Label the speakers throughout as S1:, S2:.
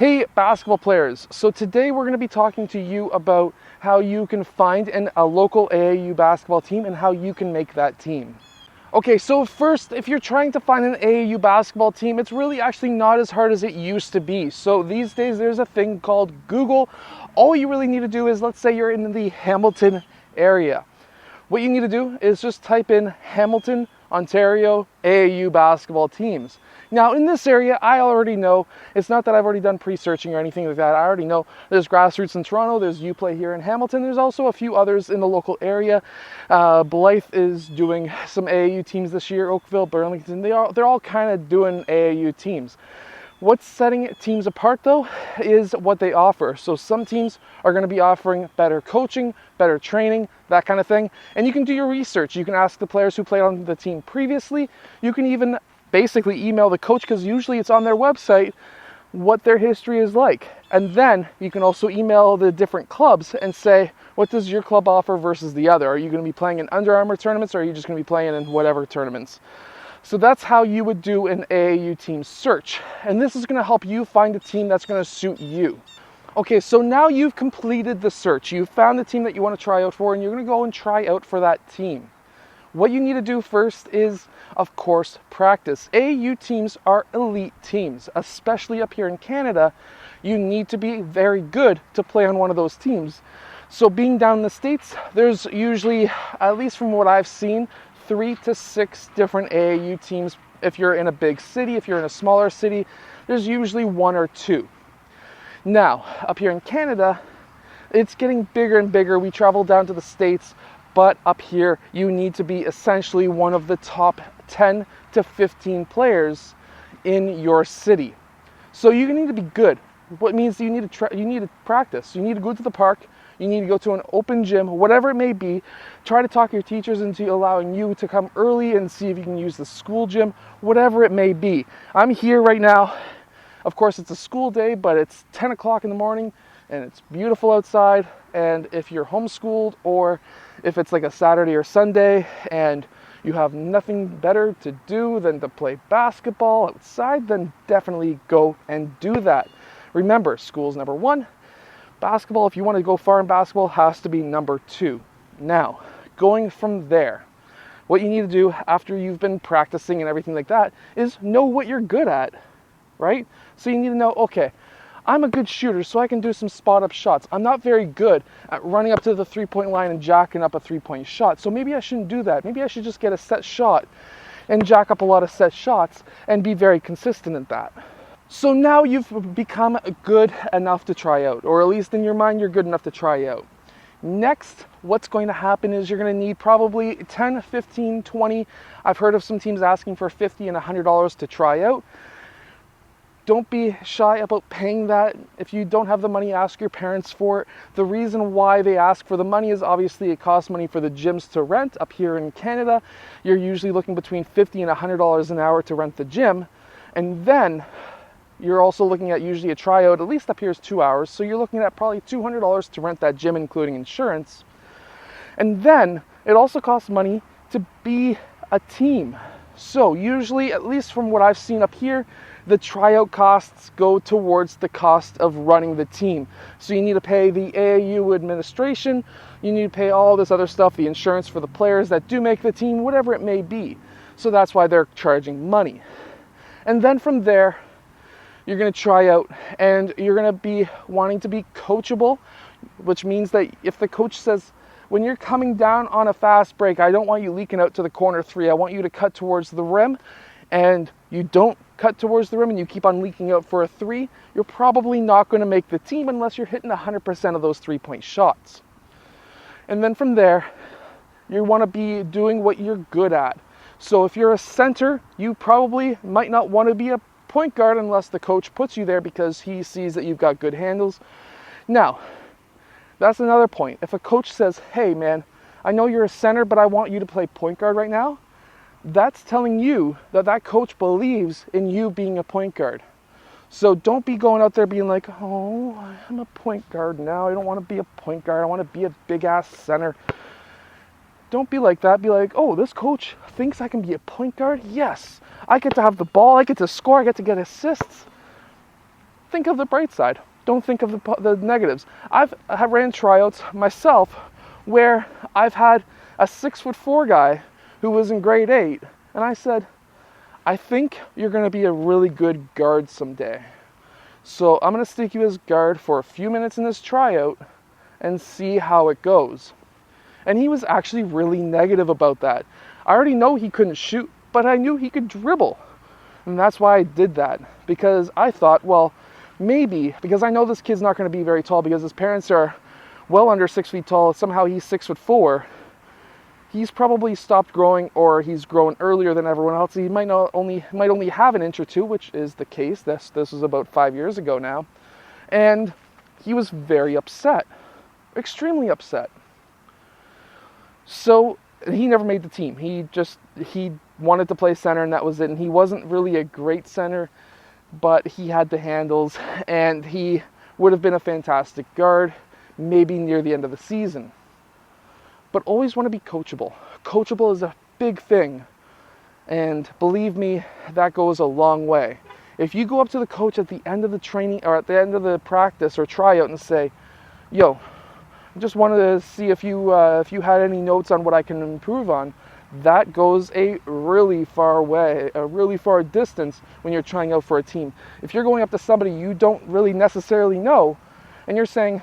S1: Hey basketball players, so today we're going to be talking to you about how you can find a local AAU basketball team and how you can make that team. Okay, so first, if you're trying to find an AAU basketball team, it's really actually not as hard as it used to be. So these days there's a thing called Google. All you really need to do is, let's say you're in the Hamilton area. What you need to do is just type in Hamilton, Ontario, AAU basketball teams. Now in this area, I already know, it's not that I've already done pre-searching or anything like that. I already know there's Grassroots in Toronto, there's UPlay here in Hamilton, there's also a few others in the local area. Blythe is doing some AAU teams this year, Oakville, Burlington, they're all kind of doing AAU teams. What's setting teams apart though is what they offer. So some teams are going to be offering better coaching, better training, that kind of thing. And you can do your research. You can ask the players who played on the team previously. You can even basically email the coach, because usually it's on their website, what their history is like. And then you can also email the different clubs and say, what does your club offer versus the other? Are you going to be playing in Under Armour tournaments, or are you just going to be playing in whatever tournaments? So that's how you would do an AAU team search. And this is going to help you find a team that's going to suit you. Okay, so now you've completed the search. You've found the team that you want to try out for, and you're going to go and try out for that team. What you need to do first is, of course, practice. AAU teams are elite teams, especially up here in Canada. You need to be very good to play on one of those teams. So being down in the States, there's usually, at least from what I've seen, 3 to 6 different AAU teams. If you're in a big city, if you're in a smaller city, there's usually 1 or 2. Now, up here in Canada, it's getting bigger and bigger. We travel down to the States, but up here, you need to be essentially one of the top 10 to 15 players in your city. So you need to be good. What means you need to practice. You need to go to the park. You need to go to an open gym, whatever it may be. Try to talk your teachers into allowing you to come early and see if you can use the school gym, whatever it may be. I'm here right now. Of course, it's a school day, but it's 10 o'clock in the morning and it's beautiful outside. And if you're homeschooled, or if it's like a Saturday or Sunday and you have nothing better to do than to play basketball outside, then definitely go and do that. Remember, school's number 1. Basketball, if you want to go far in basketball, has to be number 2. Now, going from there, what you need to do after you've been practicing and everything like that is know what you're good at, right? So you need to know, okay, I'm a good shooter, so I can do some spot-up shots. I'm not very good at running up to the three-point line and jacking up a three-point shot, so maybe I shouldn't do that. Maybe I should just get a set shot and jack up a lot of set shots and be very consistent at that. So now you've become good enough to try out, or at least in your mind, you're good enough to try out. Next, what's going to happen is you're going to need probably 10, 15, 20. I've heard of some teams asking for $50 and $100 to try out. Don't be shy about paying that. If you don't have the money, ask your parents for it. The reason why they ask for the money is obviously it costs money for the gyms to rent. Up here in Canada, you're usually looking between $50 and $100 an hour to rent the gym. And then you're also looking at usually a tryout, at least up here is 2 hours. So you're looking at probably $200 to rent that gym, including insurance. And then it also costs money to be a team. So usually, at least from what I've seen up here, the tryout costs go towards the cost of running the team. So you need to pay the AAU administration, you need to pay all this other stuff, the insurance for the players that do make the team, whatever it may be. So that's why they're charging money. And then from there, you're going to try out, and you're going to be wanting to be coachable, which means that if the coach says, when you're coming down on a fast break, I don't want you leaking out to the corner 3. I want you to cut towards the rim, and you don't cut towards the rim and you keep on leaking out for a 3, you're probably not going to make the team unless you're hitting 100% of those 3-point shots. And then from there, you want to be doing what you're good at. So if you're a center, you probably might not want to be a point guard unless the coach puts you there because he sees that you've got good handles. Now, that's another point. If a coach says, hey man, I know you're a center, but I want you to play point guard right now, that's telling you that that coach believes in you being a point guard. So don't be going out there being like, oh, I'm a point guard now. I don't want to be a point guard. I want to be a big ass center. Don't be like that. Be like, oh, this coach thinks I can be a point guard? Yes. I get to have the ball. I get to score. I get to get assists. think of the bright side. Don't think of the negatives. I ran tryouts myself where I've had a 6'4" guy who was in grade 8, and I said, I think you're going to be a really good guard someday. So I'm going to stick you as guard for a few minutes in this tryout and see how it goes. And he was actually really negative about that. I already know he couldn't shoot, but I knew he could dribble. And that's why I did that, because I thought, well, maybe, because I know this kid's not going to be very tall because his parents are well under 6 feet tall. Somehow he's 6'4". He's probably stopped growing, or he's grown earlier than everyone else. He might only have an inch or two, which is the case. This was about 5 years ago now. And he was very upset, extremely upset. So he never made the team. He wanted to play center, and that was it. And he wasn't really a great center, but he had the handles, and he would have been a fantastic guard, maybe near the end of the season. But always want to be coachable. Coachable is a big thing, and believe me, that goes a long way. If you go up to the coach at the end of the training, or at the end of the practice or tryout, and say, yo, I just wanted to see if you had any notes on what I can improve on, that goes a really far way, a really far distance when you're trying out for a team. If you're going up to somebody you don't really necessarily know, and you're saying,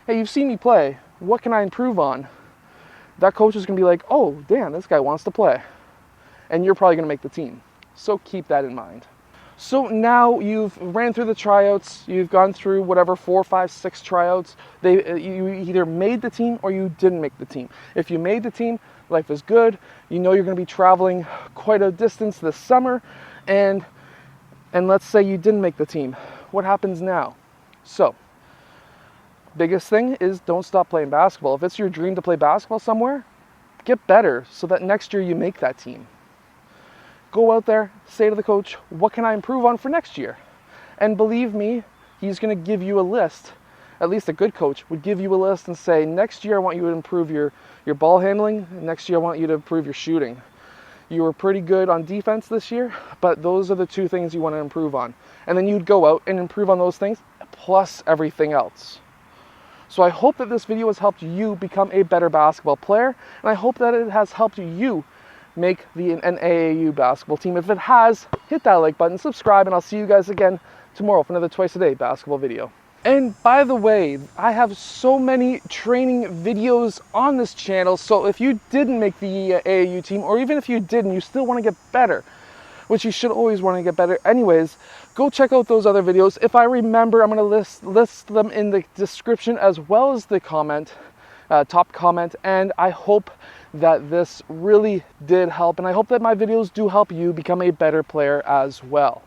S1: hey, you've seen me play, what can I improve on? That coach is going to be like, oh, damn, this guy wants to play. And you're probably going to make the team. So keep that in mind. So now you've ran through the tryouts, you've gone through whatever 4, 5, 6 tryouts. You either made the team or you didn't make the team. If you made the team, life is good. You know you're going to be traveling quite a distance this summer, and let's say you didn't make the team. What happens now? So, biggest thing is don't stop playing basketball. If it's your dream to play basketball somewhere, get better so that next year you make that team. Go out there, say to the coach, what can I improve on for next year? And believe me, he's going to give you a list. At least a good coach would give you a list and say, next year I want you to improve your ball handling. Next year I want you to improve your shooting. You were pretty good on defense this year, but those are the 2 things you want to improve on. And then you'd go out and improve on those things, plus everything else. So I hope that this video has helped you become a better basketball player, and I hope that it has helped you make an AAU basketball team. If it has, hit that like button, subscribe, and I'll see you guys again tomorrow for another Twice a Day basketball video. And by the way, I have so many training videos on this channel, so if you didn't make the AAU team, or even if you didn't, you still want to get better, which you should always want to get better anyways, go check out those other videos. If I remember, I'm going to list them in the description as well as the top comment, and I hope that this really did help, and I hope that my videos do help you become a better player as well.